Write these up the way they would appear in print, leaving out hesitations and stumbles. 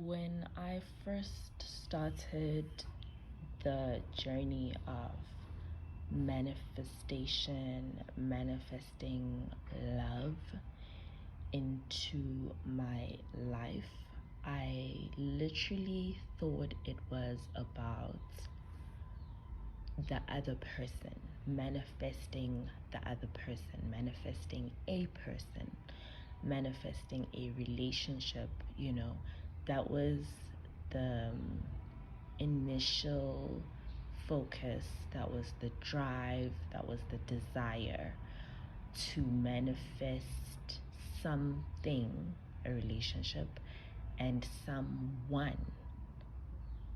When I first started the journey of manifesting love into my life, I literally thought it was about the other person, manifesting the other person, manifesting a person, manifesting a relationship. That was the initial focus, that was the drive, that was the desire to manifest something, a relationship, and someone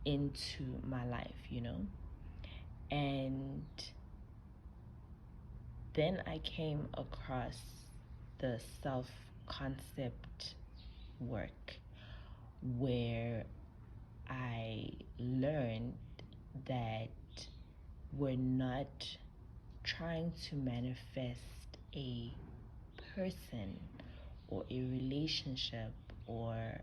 into my life. And then I came across the self-concept work, where I learned that we're not trying to manifest a person or a relationship or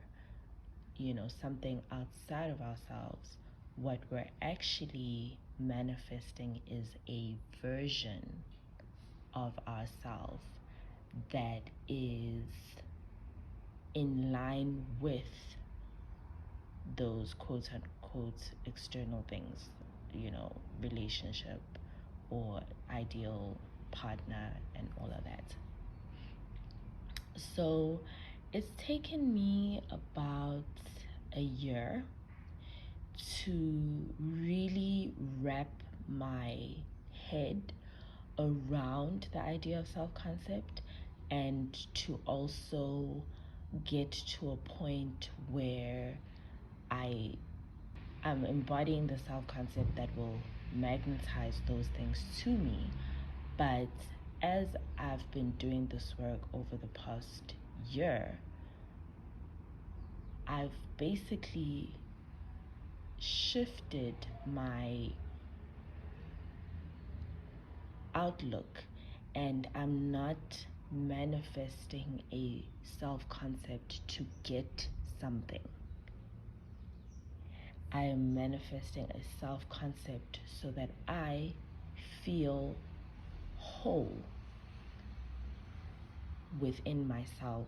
something outside of ourselves. What we're actually manifesting is a version of ourselves that is in line with those quote unquote external things, relationship or ideal partner and all of that. So it's taken me about a year to really wrap my head around the idea of self-concept, and to also get to a point where I am embodying the self-concept that will magnetize those things to me. But as I've been doing this work over the past year, I've basically shifted my outlook, and I'm not manifesting a self-concept to get something. I am manifesting a self-concept so that I feel whole within myself,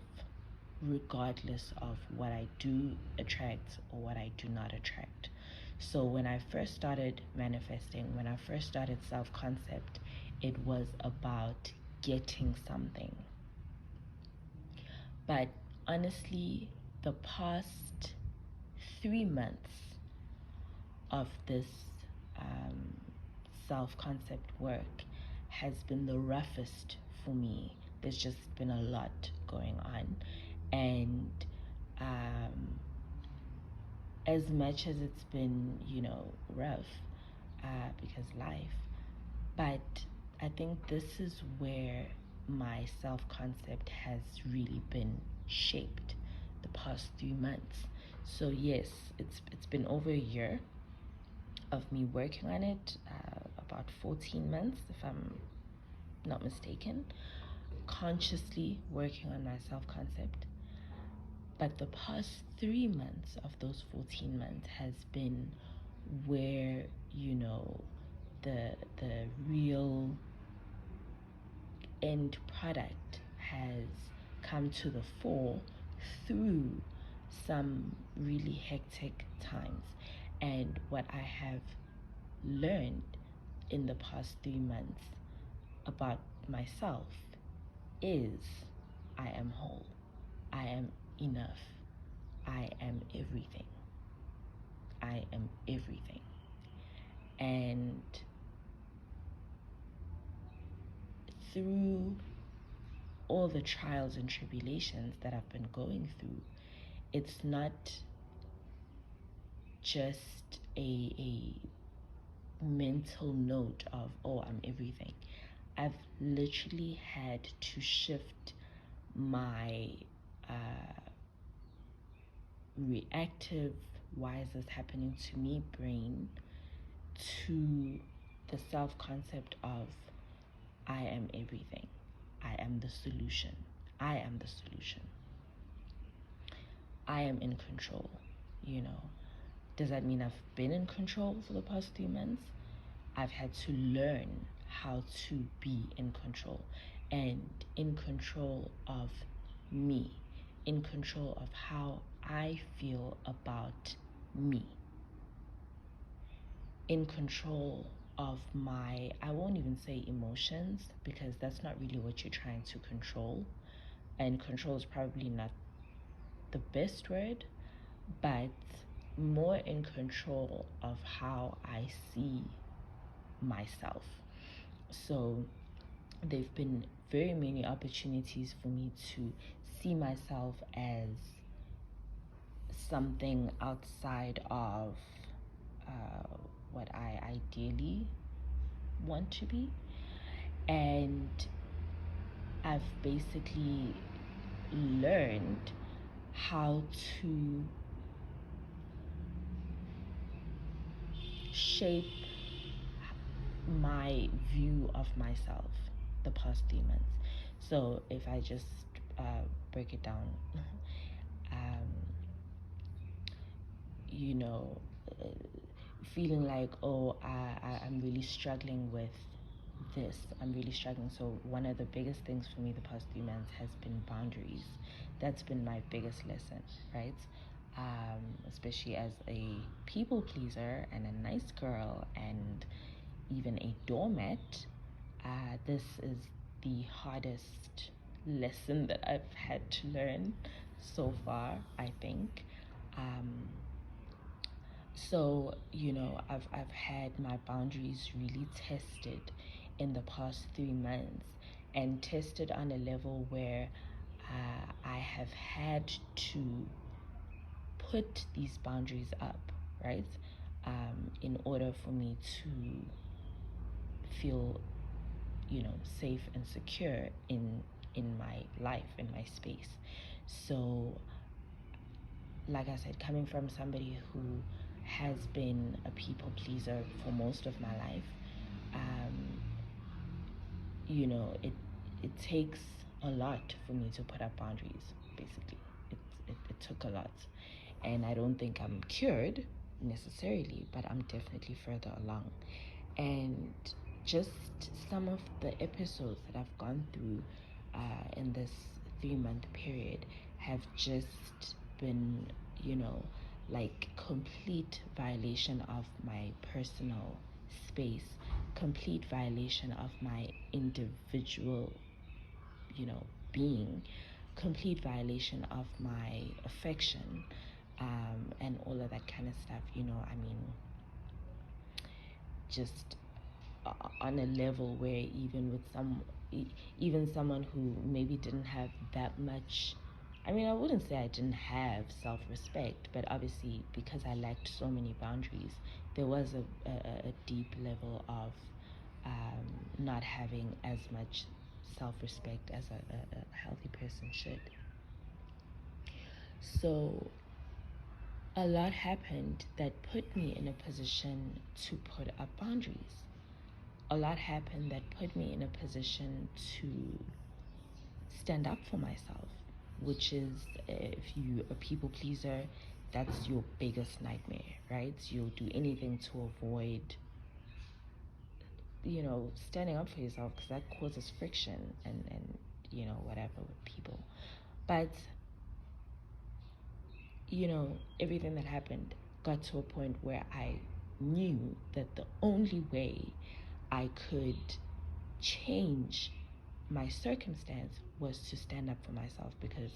regardless of what I do attract or what I do not attract. So when I first started manifesting, when I first started self-concept, it was about getting something. But honestly, the past 3 months of this self-concept work has been the roughest for me. There's just been a lot going on, and as much as it's been rough, because life, but I think this is where my self-concept has really been shaped the past 3 months. So yes, it's been over a year of me working on it, about 14 months if I'm not mistaken, consciously working on my self-concept. But the past 3 months of those 14 months has been where the real end product has come to the fore through some really hectic times. And what I have learned in the past 3 months about myself is I am whole, I am enough, I am everything. I am everything. And through all the trials and tribulations that I've been going through, it's not just a mental note of, oh, I'm everything. I've literally had to shift my reactive, why is this happening to me brain, to the self-concept of I am everything. I am the solution. I am the solution. I am in control. you know, does that mean I've been in control for the past 3 months? I've had to learn how to be in control, and in control of me, in control of how I feel about me, in control of my, I won't even say emotions, because that's not really what you're trying to control. And control is probably not the best word, but more in control of how I see myself. So there've been very many opportunities for me to see myself as something outside of what I ideally want to be. And I've basically learned how to shape my view of myself the past 3 months. So if I just break it down, um, you know, feeling like, oh, I'm really struggling with this. I'm really struggling. So one of the biggest things for me the past 3 months has been boundaries. That's been my biggest lesson, right? Especially as a people pleaser and a nice girl and even a doormat, this is the hardest lesson that I've had to learn so far, I think. So, I've had my boundaries really tested in the past 3 months, and tested on a level where I have had to put these boundaries up, right? In order for me to feel, safe and secure in my life, in my space. So, like I said, coming from somebody who has been a people pleaser for most of my life, it takes a lot for me to put up boundaries. Basically, it took a lot, and I don't think I'm cured necessarily, but I'm definitely further along. And just some of the episodes that I've gone through in this 3 month period have just been, like complete violation of my personal space, complete violation of my individual, being, complete violation of my affection, and all of that kind of stuff. Just on a level where even someone who maybe didn't have that much, I wouldn't say I didn't have self-respect, but obviously because I lacked so many boundaries, there was a deep level of not having as much self-respect as a healthy person should. So a lot happened that put me in a position to put up boundaries. A lot happened that put me in a position to stand up for myself, which is, if you're a people pleaser, that's your biggest nightmare, right? You'll do anything to avoid, standing up for yourself, because that causes friction and whatever with people. But everything that happened got to a point where I knew that the only way I could change my circumstance was to stand up for myself, because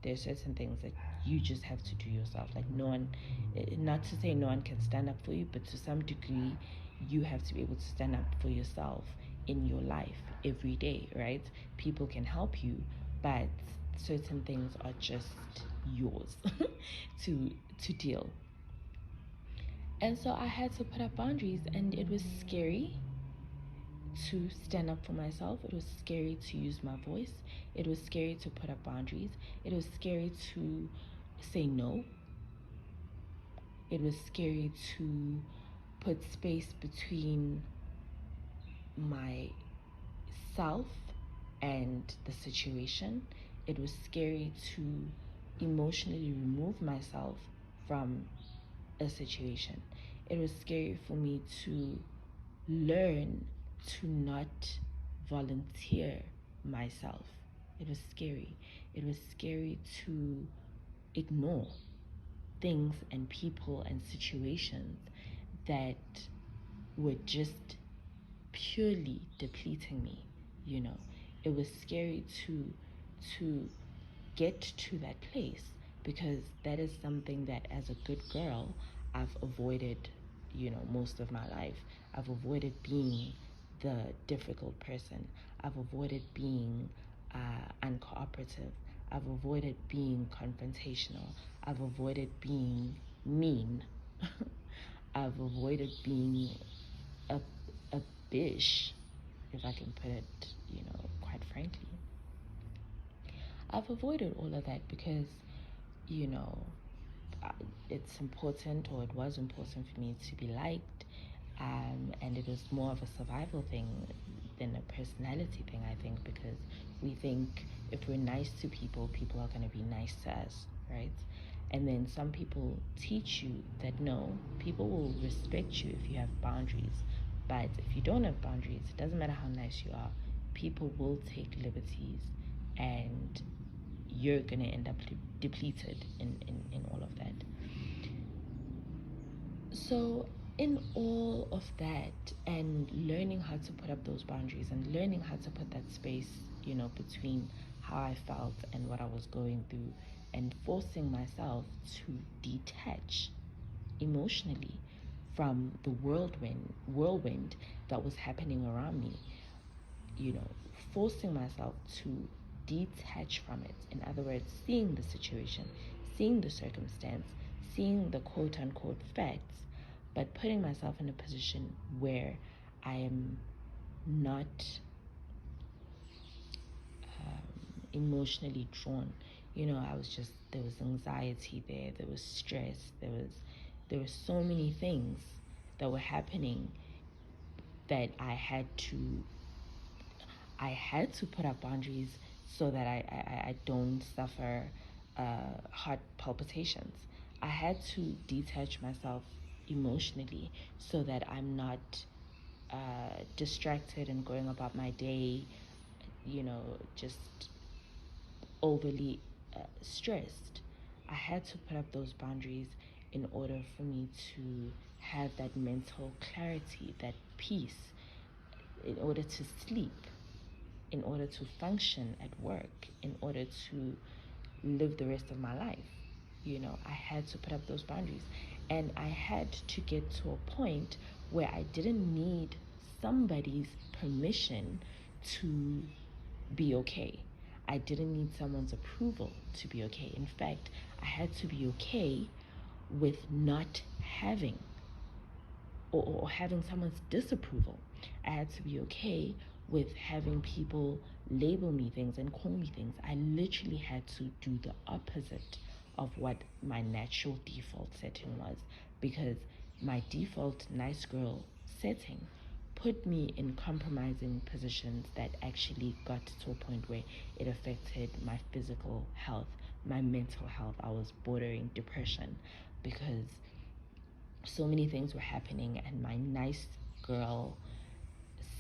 there's certain things that you just have to do yourself. Like, no one, not to say no one can stand up for you, but to some degree you have to be able to stand up for yourself in your life every day, right? People can help you, but certain things are just yours to deal. And so I had to put up boundaries, and it was scary to stand up for myself. It was scary to use my voice. It was scary to put up boundaries. It was scary to say no. It was scary to put space between myself and the situation. It was scary to emotionally remove myself from a situation. It was scary for me to learn to not volunteer myself. It was scary. It was scary to ignore things and people and situations that were just purely depleting me, you know. It was scary to get to that place, because that is something that as a good girl I've avoided, most of my life. I've avoided being the difficult person. I've avoided being uncooperative. I've avoided being confrontational. I've avoided being mean. I've avoided being a, a bitch, if I can put it, quite frankly. I've avoided all of that because, you know, it's important, or it was important for me to be liked, and it was more of a survival thing than a personality thing, I think, because we think if we're nice to people, people are going to be nice to us, right? And then some people teach you that no, people will respect you if you have boundaries. But if you don't have boundaries, it doesn't matter how nice you are, people will take liberties, and you're going to end up depleted in all of that. So, in all of that, and learning how to put up those boundaries and learning how to put that space, between how I felt and what I was going through, and forcing myself to detach emotionally from the whirlwind that was happening around me, forcing myself to detach from it. In other words, seeing the situation, seeing the circumstance, seeing the quote unquote facts, but putting myself in a position where I am not emotionally drawn. There was anxiety there was stress, there were so many things that were happening that I had to put up boundaries so that I don't suffer heart palpitations. I had to detach myself emotionally so that I'm not distracted and going about my day, just overly stressed. I had to put up those boundaries in order for me to have that mental clarity, that peace, in order to sleep, in order to function at work, in order to live the rest of my life. I had to put up those boundaries. And I had to get to a point where I didn't need somebody's permission to be okay. I didn't need someone's approval to be okay. In fact, I had to be okay with not having or having someone's disapproval. I had to be okay with having people label me things and call me things. I literally had to do the opposite of what my natural default setting was, because my default nice girl setting put me in compromising positions that actually got to a point where it affected my physical health, my mental health. I was bordering depression because so many things were happening, and my nice girl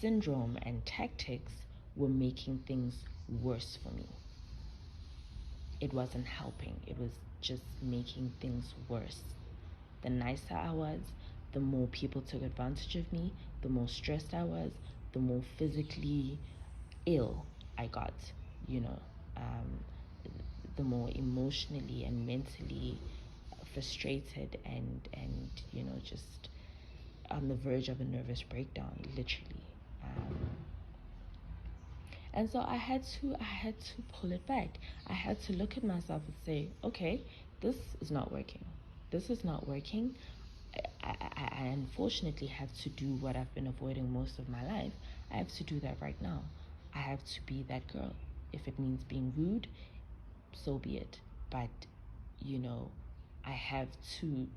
syndrome and tactics were making things worse for me. It wasn't helping, it was just making things worse. The nicer I was, the more people took advantage of me, the more stressed I was, the more physically ill I got, you know, um, the more emotionally and mentally frustrated and just on the verge of a nervous breakdown, literally. And so I had to pull it back. I had to look at myself and say, okay, this is not working. This is not working. I unfortunately have to do what I've been avoiding most of my life. I have to do that right now. I have to be that girl. If it means being rude, so be it. But, I have to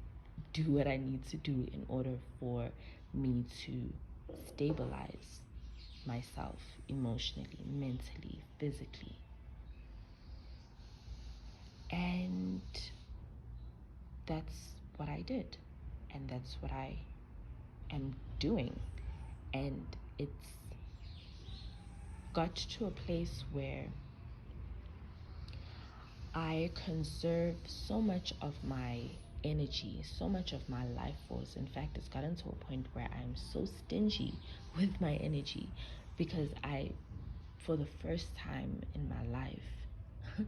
do what I need to do in order for me to stabilize myself emotionally, mentally, physically. And that's what I did, and that's what I am doing. And it's got to a place where I conserve so much of my energy, so much of my life force. In fact, it's gotten to a point where I'm so stingy with my energy because for the first time in my life,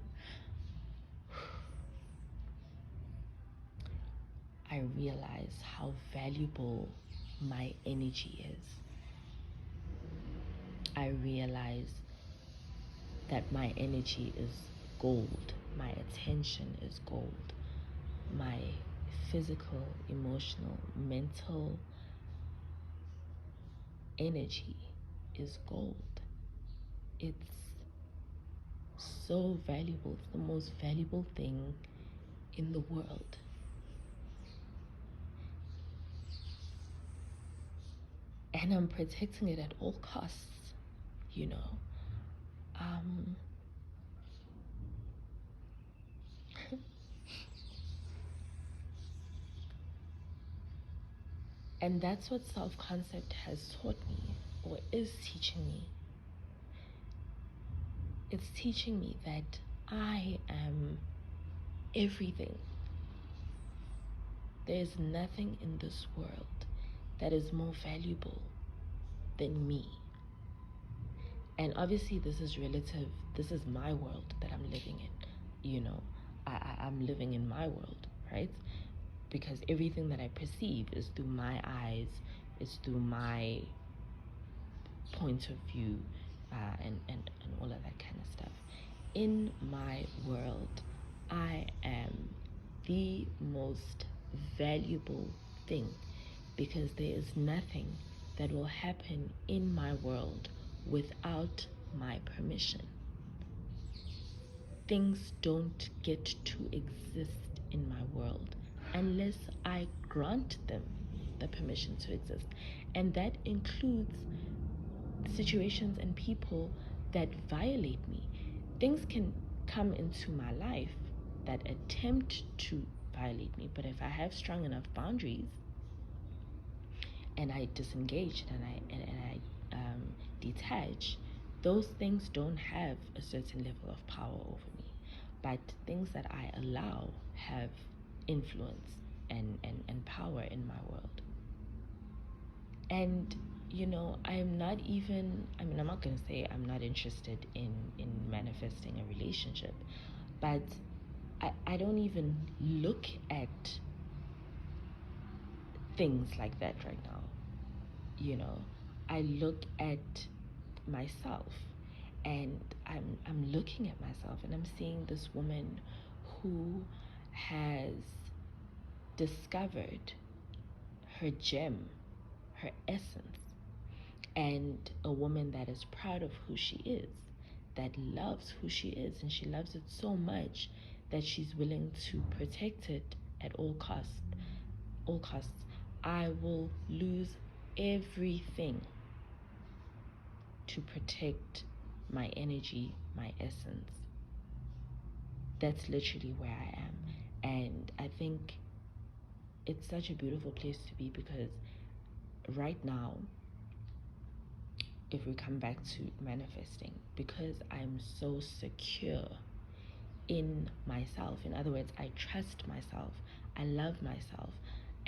I realize how valuable my energy is. I realize that my energy is gold, my attention is gold, my physical, emotional, mental energy is gold. It's so valuable. It's the most valuable thing in the world. And I'm protecting it at all costs, you know. And that's what self-concept has taught me, or is teaching me. It's teaching me that I am everything. There's nothing in this world that is more valuable than me. And obviously this is relative. This is my world that I'm living in. You know, I'm living in my world, right? Because everything that I perceive is through my eyes, it's through my point of view, and all of that kind of stuff. In my world, I am the most valuable thing because there is nothing that will happen in my world without my permission. Things don't get to exist in my world unless I grant them the permission to exist. And that includes situations and people that violate me. Things can come into my life that attempt to violate me, but if I have strong enough boundaries and I disengage and I detach, those things don't have a certain level of power over me. But things that I allow have influence and power in my world. And you know, I'm not going to say I'm not interested in manifesting a relationship, but I don't even look at things like that right now. You know, I look at myself, and I'm looking at myself, and I'm seeing this woman who has discovered her gem, her essence, and a woman that is proud of who she is, that loves who she is, and she loves it so much that she's willing to protect it at all costs. All costs. I will lose everything to protect my energy, my essence. That's literally where I am. And I think it's such a beautiful place to be because right now, if we come back to manifesting, because I'm so secure in myself, in other words, I trust myself, I love myself,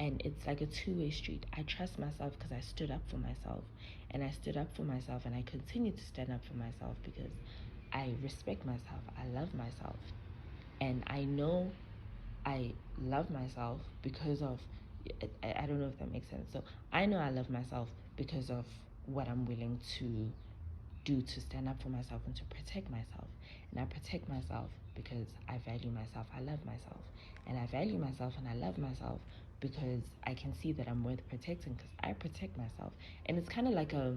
and it's like a two-way street. I trust myself because I stood up for myself, and I stood up for myself, and I continue to stand up for myself because I respect myself, I love myself, and I know I love myself because of, I don't know if that makes sense. So I know I love myself because of what I'm willing to do to stand up for myself and to protect myself. And I protect myself because I value myself, I love myself. And I value myself and I love myself because I can see that I'm worth protecting because I protect myself. And it's kind of like a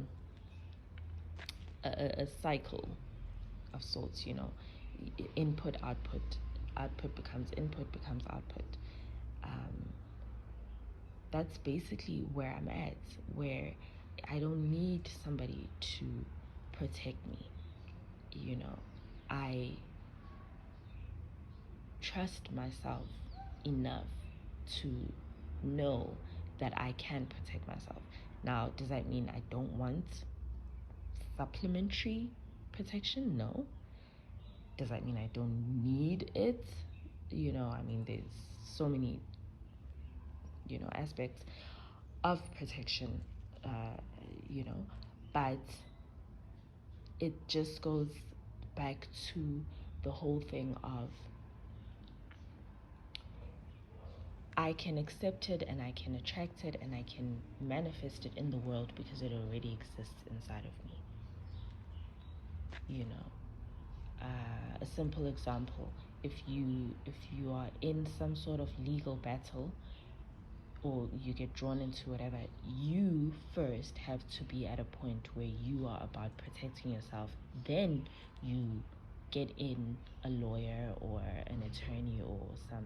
cycle of sorts, you know, input, output becomes input, becomes output. That's basically where I'm at, where I don't need somebody to protect me. You know, I trust myself enough to know that I can protect myself. Now, does that mean I don't want supplementary protection? No. Does that mean I don't need it? I mean, there's so many, aspects of protection, you know, but it just goes back to the whole thing of I can accept it and I can attract it and I can manifest it in the world because it already exists inside of me. A simple example: if you are in some sort of legal battle or you get drawn into whatever, you first have to be at a point where you are about protecting yourself. Then you get in a lawyer or an attorney or some,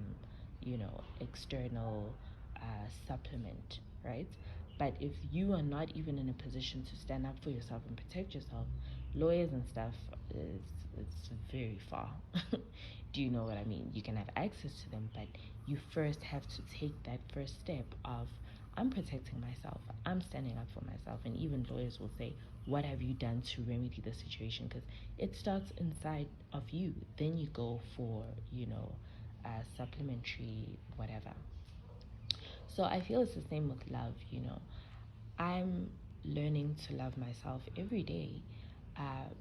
external supplement, right? But if you are not even in a position to stand up for yourself and protect yourself, lawyers and stuff it's very far. Do you know what I mean? You can have access to them, but you first have to take that first step of I'm protecting myself, I'm standing up for myself. And even lawyers will say, what have you done to remedy the situation? Because it starts inside of you. Then you go for supplementary whatever. So I feel it's the same with love. I'm learning to love myself every day,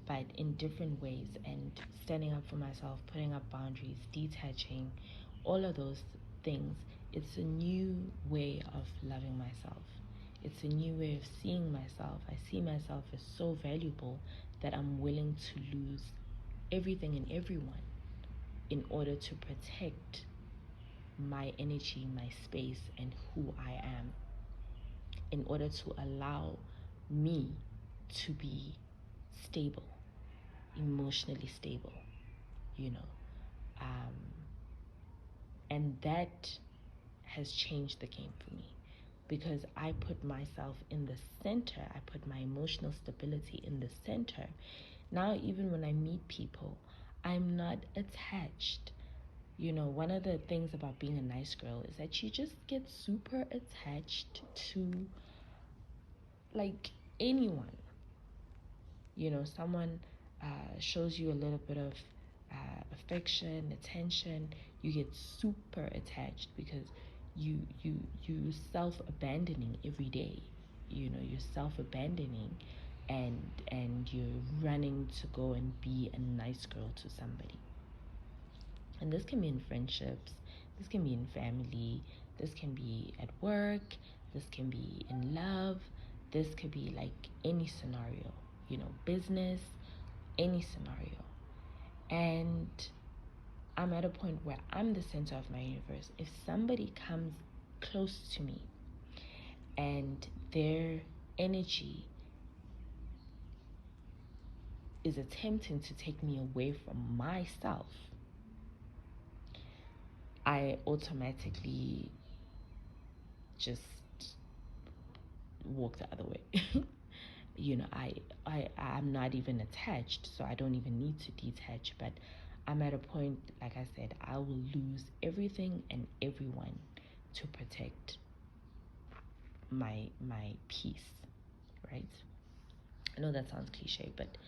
but in different ways, and standing up for myself, putting up boundaries, detaching, all of those things. It's a new way of loving myself. It's a new way of seeing myself. I see myself as so valuable that I'm willing to lose everything and everyone in order to protect my energy, my space, and who I am, in order to allow me to be stable, emotionally stable, you know. Um, and that has changed the game for me because I put myself in the center. I put my emotional stability in the center. Now, even when I meet people, I'm not attached. One of the things about being a nice girl is that you just get super attached to like anyone. Someone shows you a little bit of affection, attention, you get super attached because you self-abandoning every day. You're self-abandoning and you're running to go and be a nice girl to somebody. And this can be in friendships, this can be in family, this can be at work, this can be in love, this could be like any scenario, business, any scenario. And I'm at a point where I'm the center of my universe. If somebody comes close to me and their energy is attempting to take me away from myself, I automatically just walk the other way. I'm not even attached, so I don't even need to detach. But I'm at a point, like I said, I will lose everything and everyone to protect my peace, right? I know that sounds cliche, but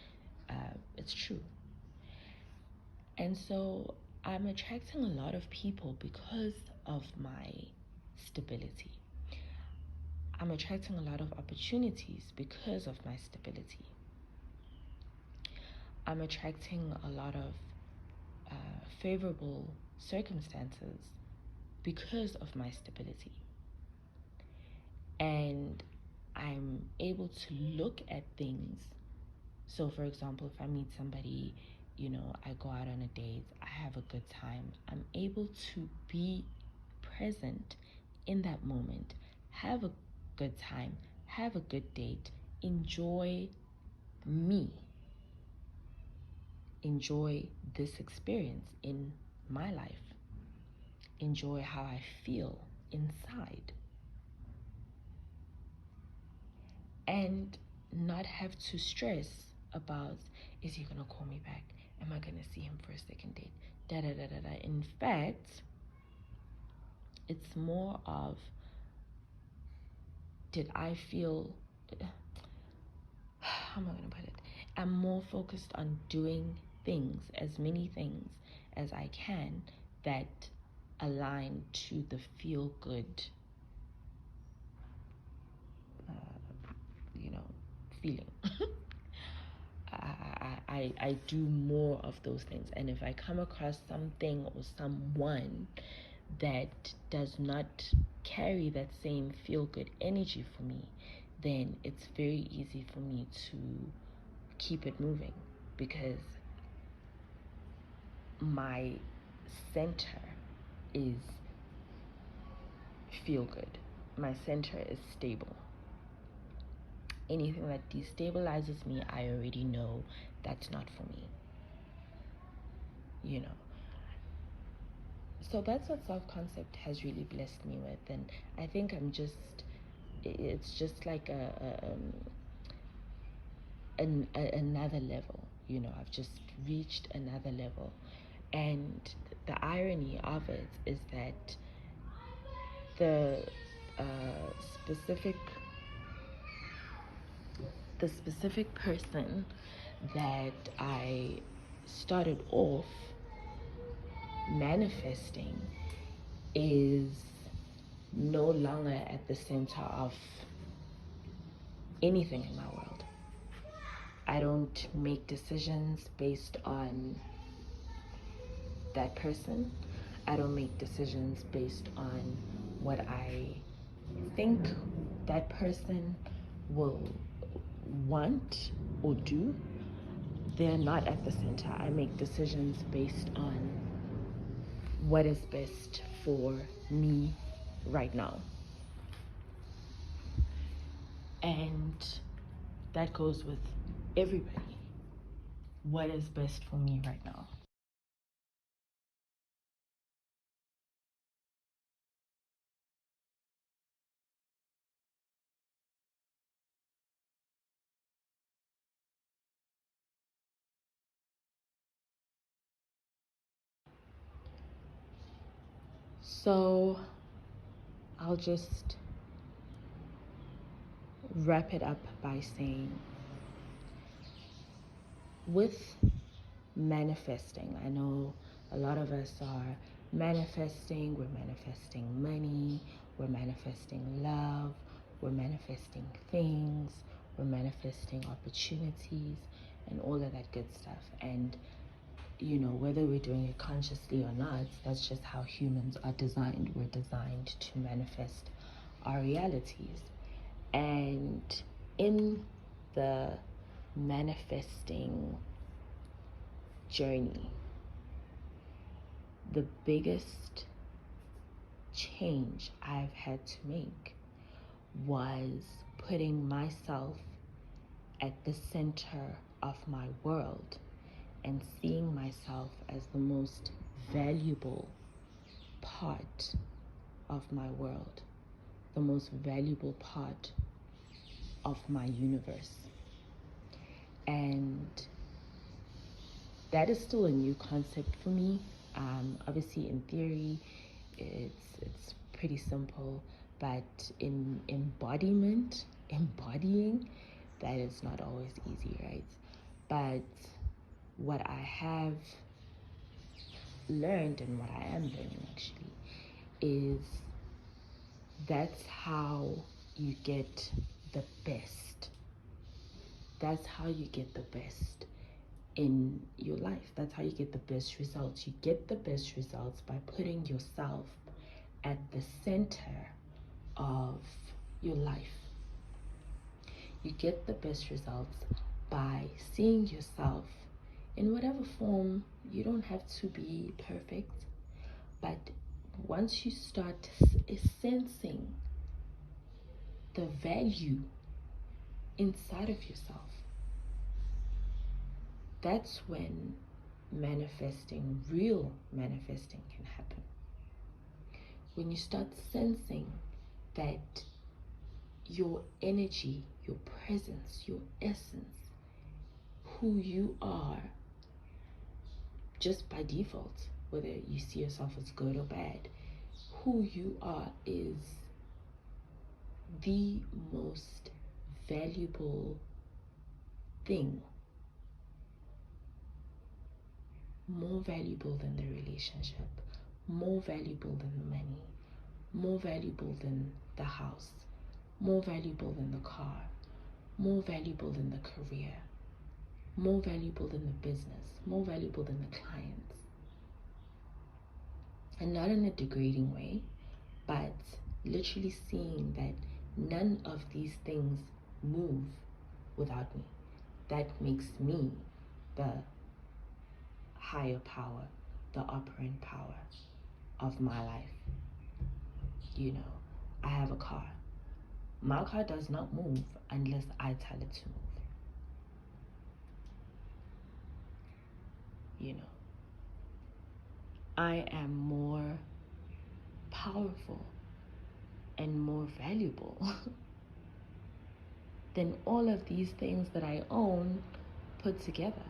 it's true. And so I'm attracting a lot of people because of my stability. I'm attracting a lot of opportunities because of my stability. I'm attracting a lot of favorable circumstances because of my stability. And I'm able to look at things. So, for example, if I meet somebody, I go out on a date, I have a good time, I'm able to be present in that moment, have a good time, have a good date, enjoy me, enjoy this experience in my life, enjoy how I feel inside, and not have to stress about, is he gonna call me back? Am I gonna see him for a second date? Da da da da da. In fact, It's more of, did I feel, how am I going to put it? I'm more focused on doing things, as many things as I can, that align to the feel good, feeling. I do more of those things. And if I come across something or someone that does not carry that same feel good energy for me, then it's very easy for me to keep it moving, because my center is feel good. My center is stable. Anything that destabilizes me, I already know that's not for me. So that's what self-concept has really blessed me with. And I think it's just like another level. I've just reached another level. And the irony of it is that the specific person that I started off manifesting is no longer at the center of anything in my world. I don't make decisions based on that person. I don't make decisions based on what I think that person will want or do. They're not at the center. I make decisions based on what is best for me right now. And that goes with everybody. What is best for me right now? So I'll just wrap it up by saying, with manifesting, I know a lot of us are manifesting. We're manifesting money, we're manifesting love, we're manifesting things, we're manifesting opportunities, and all of that good stuff. And whether we're doing it consciously or not, that's just how humans are designed. We're designed to manifest our realities. And in the manifesting journey, the biggest change I've had to make was putting myself at the center of my world and seeing myself as the most valuable part of my world, the most valuable part of my universe. And that is still a new concept for me. Obviously, in theory, it's pretty simple, but in embodying, that is not always easy, right? But what I have learned, and what I am learning actually, is that's how you get the best. That's how you get the best in your life. That's how you get the best results. You get the best results by putting yourself at the center of your life. You get the best results by seeing yourself in whatever form. You don't have to be perfect, but once you start sensing the value inside of yourself, that's when real manifesting can happen. When you start sensing that your energy, your presence, your essence, who you are, just by default, whether you see yourself as good or bad, who you are is the most valuable thing, more valuable than the relationship, more valuable than the money, more valuable than the house, more valuable than the car, more valuable than the career, more valuable than the business, more valuable than the clients. And not in a degrading way, but literally seeing that none of these things move without me. That makes me the higher power, the operant power of my life. You know, I have a car. My car does not move unless I tell it to move. You know, I am more powerful and more valuable than all of these things that I own put together.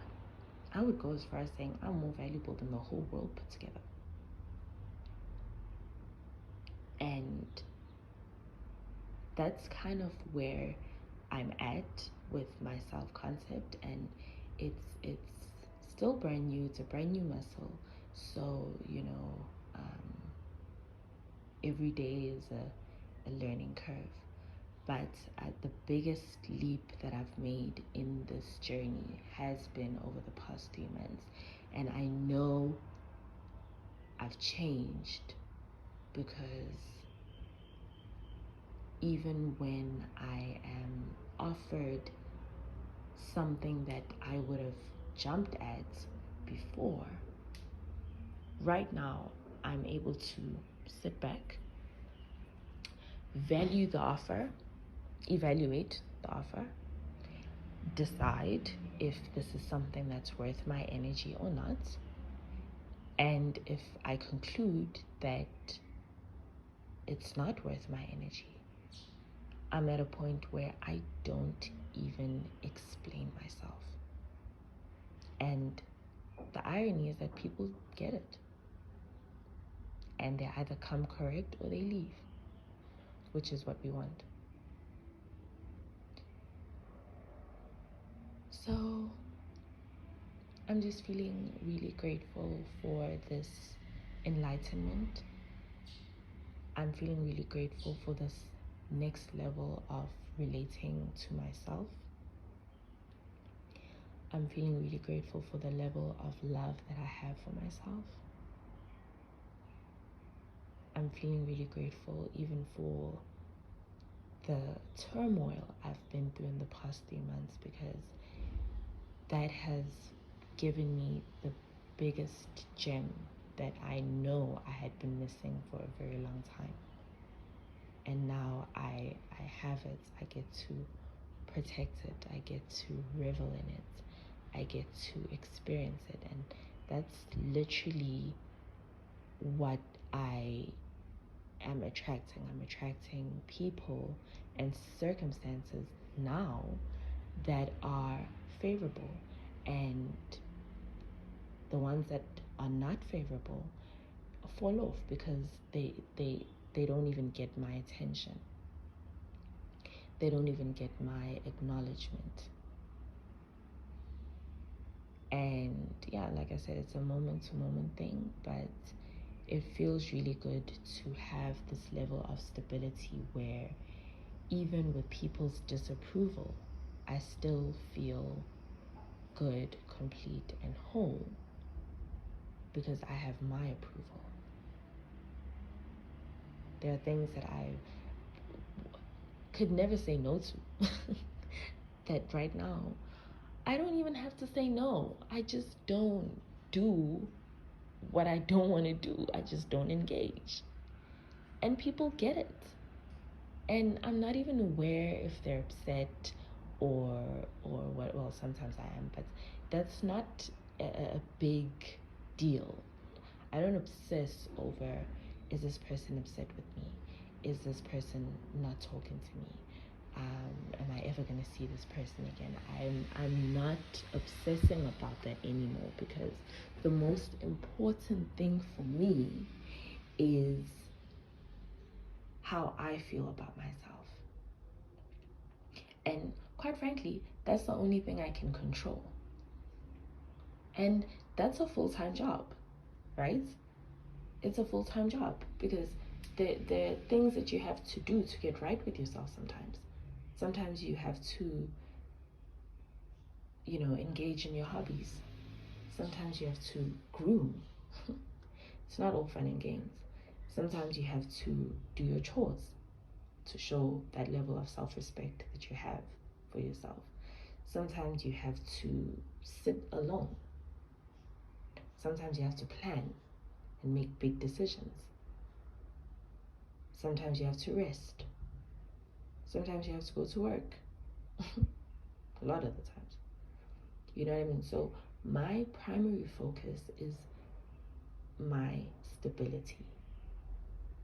I would go as far as saying I'm more valuable than the whole world put together. And that's kind of where I'm at with my self-concept, and it's still brand new. It's a brand new muscle. So, you know, every day is a learning curve. But the biggest leap that I've made in this journey has been over the past 3 months. And I know I've changed because even when I am offered something that I would have jumped at before, right now I'm able to sit back, value the offer, evaluate the offer, decide if this is something that's worth my energy or not. And if I conclude that it's not worth my energy, I'm at a point where I don't even explain myself. And the irony is that people get it. And they either come correct or they leave, which is what we want. So I'm just feeling really grateful for this enlightenment. I'm feeling really grateful for this next level of relating to myself. I'm feeling really grateful for the level of love that I have for myself. I'm feeling really grateful even for the turmoil I've been through in the past 3 months, because that has given me the biggest gem that I know I had been missing for a very long time. And now I have it. I get to protect it. I get to revel in it. I get to experience it. And that's literally what I am attracting. I'm attracting people and circumstances now that are favorable, and the ones that are not favorable fall off because they don't even get my attention. They don't even get my acknowledgement. And yeah, like I said, it's a moment to moment thing, but it feels really good to have this level of stability where even with people's disapproval, I still feel good, complete, and whole because I have my approval. There are things that I could never say no to that right now I don't even have to say no. I just don't do what I don't want to do. I just don't engage. And people get it. And I'm not even aware if they're upset or what. Well, sometimes I am, but that's not a big deal. I don't obsess over, is this person upset with me? Is this person not talking to me? Am I ever going to see this person again? I'm not obsessing about that anymore, because the most important thing for me is how I feel about myself. And quite frankly, that's the only thing I can control. And that's a full-time job, right? It's a full-time job because there are things that you have to do to get right with yourself sometimes. Sometimes you have to, engage in your hobbies. Sometimes you have to groom. It's not all fun and games. Sometimes you have to do your chores to show that level of self-respect that you have for yourself. Sometimes you have to sit alone. Sometimes you have to plan and make big decisions. Sometimes you have to rest. Sometimes you have to go to work. A lot of the times. You know what I mean? So my primary focus is my stability,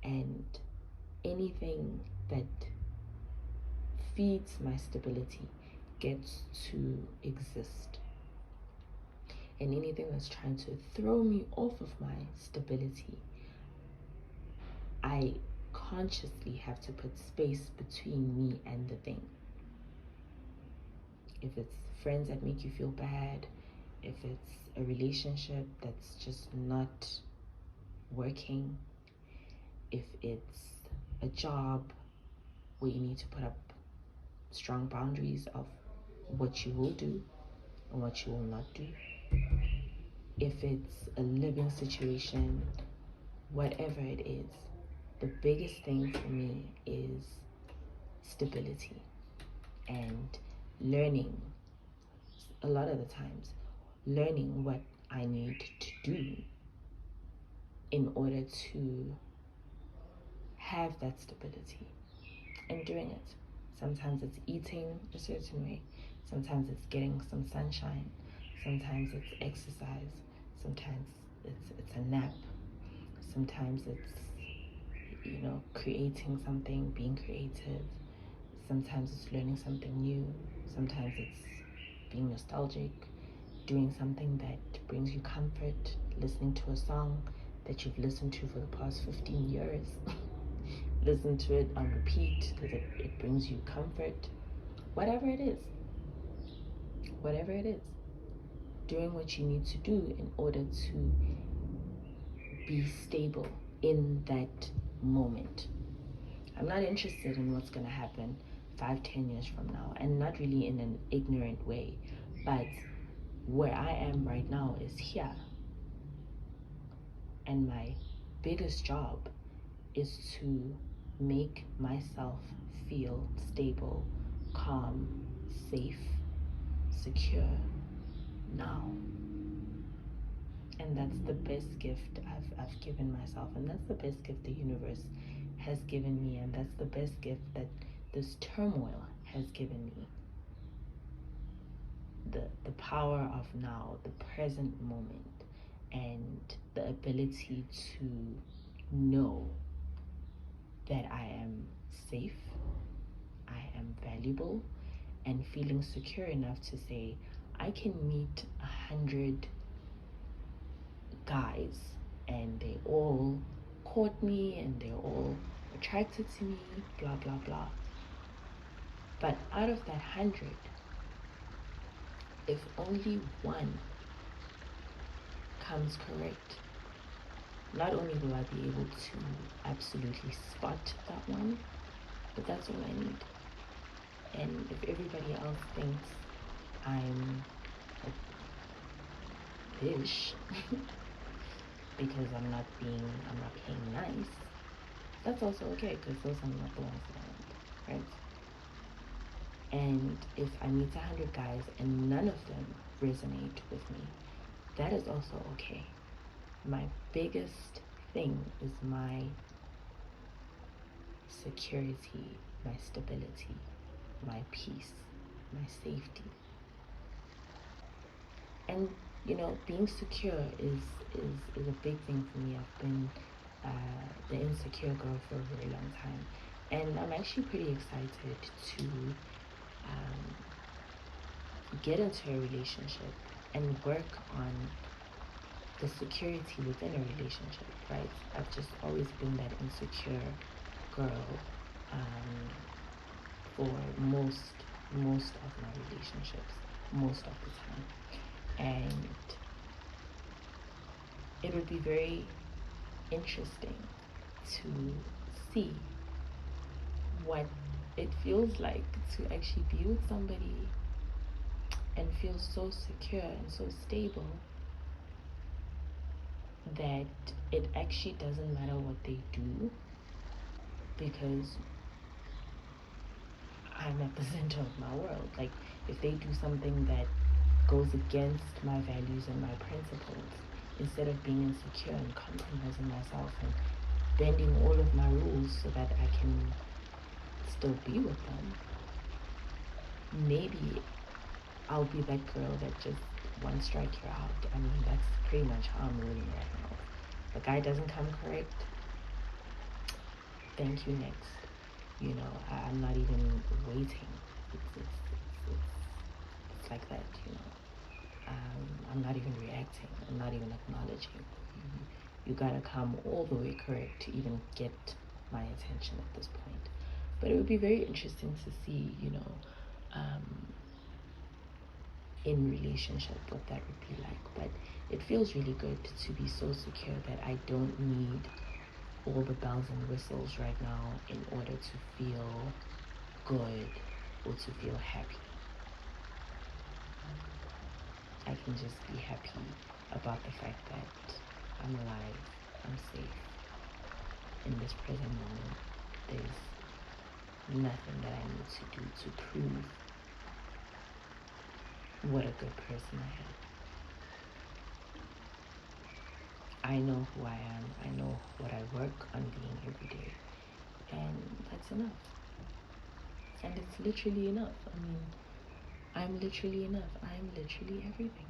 and anything that feeds my stability gets to exist. And anything that's trying to throw me off of my stability, I consciously have to put space between me and the thing. If it's friends that make you feel bad, if it's a relationship that's just not working, if it's a job where you need to put up strong boundaries of what you will do and what you will not do, if it's a living situation, whatever it is, the biggest thing for me is stability and learning. A lot of the times, learning what I need to do in order to have that stability and doing it. Sometimes it's eating a certain way. Sometimes it's getting some sunshine. Sometimes it's exercise. Sometimes it's a nap. Sometimes it's creating something, being creative. Sometimes it's learning something new. Sometimes it's being nostalgic, doing something that brings you comfort, listening to a song that you've listened to for the past 15 years. Listen to it on repeat because it brings you comfort. Whatever it is. Whatever it is. Doing what you need to do in order to be stable in that moment. I'm not interested in what's going to happen 5-10 years from now, and not really in an ignorant way, but where I am right now is here, and my biggest job is to make myself feel stable, calm, safe, secure now. And that's the best gift I've given myself, and that's the best gift the universe has given me, and that's the best gift that this turmoil has given me. The power of now, the present moment, and the ability to know that I am safe, I am valuable, and feeling secure enough to say, I can meet 100 guys and they all court me and they're all attracted to me, blah blah blah. But out of that 100, if only one comes correct, not only will I be able to absolutely spot that one, but that's all I need. And if everybody else thinks I'm a bitch because I'm not playing nice, that's also okay, because those are not the ones that I want, right? And if I meet 100 guys and none of them resonate with me, that is also okay. My biggest thing is my security, my stability, my peace, my safety. And being secure is a big thing for me. I've been the insecure girl for a very long time, and I'm actually pretty excited to get into a relationship and work on the security within a relationship, right? I've just always been that insecure girl um, for most of my relationships, most of the time. And it would be very interesting to see what it feels like to actually be with somebody and feel so secure and so stable that it actually doesn't matter what they do, because I'm at the center of my world. Like, if they do something that goes against my values and my principles, instead of being insecure and compromising myself and bending all of my rules so that I can still be with them, maybe I'll be that girl that just one strike you're out. I mean, that's pretty much how I'm rolling right now. The guy doesn't come correct, thank you, next. I'm not even waiting. It's like that, I'm not even reacting. I'm not even acknowledging. You gotta come all the way correct to even get my attention at this point. But it would be very interesting to see, in relationship what that would be like. But it feels really good to be so secure that I don't need all the bells and whistles right now in order to feel good or to feel happy. I can just be happy about the fact that I'm alive, I'm safe. In this present moment, there's nothing that I need to do to prove what a good person I am. I know who I am. I know what I work on being every day. And that's enough. And it's literally enough. I mean, I'm literally enough. I'm literally everything.